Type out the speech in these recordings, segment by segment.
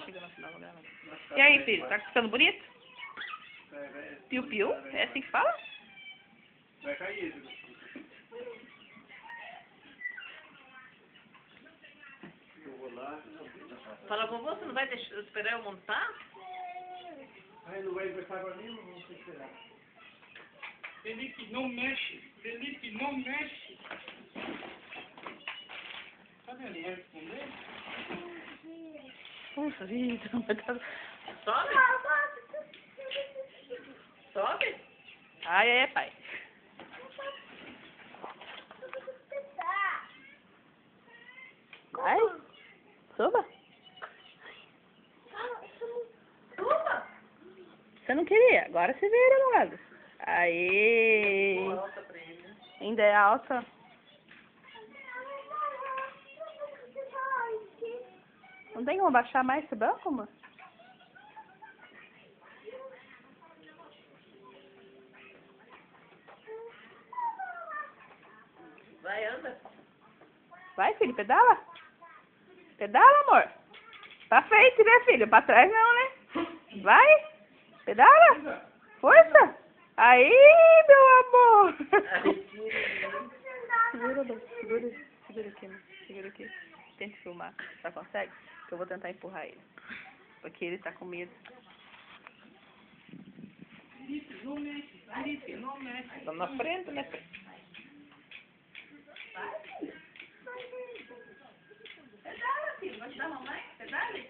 chega no final dela. E aí, filho, tá ficando bonito? Piu-piu? É assim que fala? Vai cair. Eu vou lá. Fala, vovô, você não vai deixar, esperar eu montar? Aí não vai emprestar pra mim, não vou esperar. Felipe, não mexe. Felipe, não mexe. Tá vendo? Vai responder? Puxa vida, sobe? Sobe? Ai, é, pai. Vai, suba. Suba. Você não queria, agora se vira logo. Aê. Ainda é alta. Não tem como baixar mais esse banco, amor? Vai, anda. Vai, filho, pedala. Pedala, amor. Pra frente, né, filho? Pra trás não, né? Vai. Pedala. Força. Aí, meu amor. Segura aqui, amor. Segura aqui. Tente filmar. Tá, consegue? Que eu vou tentar empurrar ele. Porque ele tá com medo. Felipe, não mexe. Felipe, não mexe. Tá na frente, né? Pedala, filho. Vai te dar a mamãe? Pedale.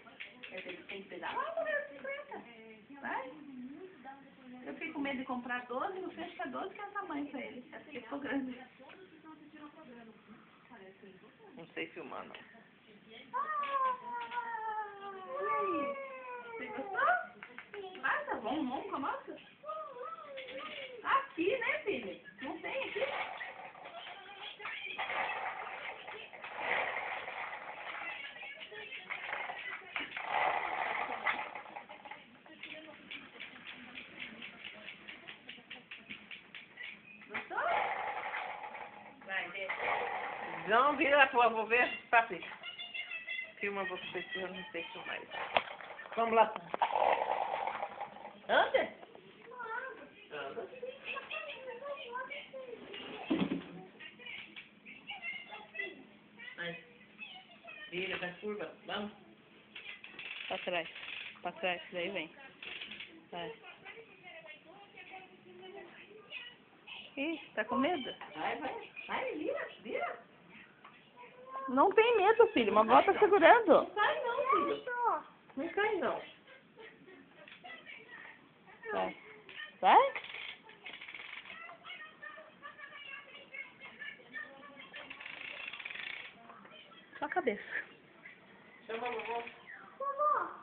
Ele tem que pedalar pra ver a bicicleta. Vai. Eu fico com medo de comprar 12, no fecho que é 12 que é o tamanho pra ele. É porque ficou grande. Não sei filmar, não. Você gostou? Vai, tá bom. Vamos com a moça? Aqui, né, filho? Não tem aqui? Gostou? Vai, desce. Não, vira lá pro avô ver. Papi. Filma você, eu não sei filmar isso. Vamos lá. Anda? Anda. Vai. Vira, vai curva. Vamos. Pra trás. Pra trás, daí vem. Vai. Ih, tá com medo? Vai, vai. Vai, vira. Não tem medo, filho. Uma avó tá segurando. Não cai não, filho. Não cai não. Vai. Vai? Só a cabeça. Chama a vovó. Vovó,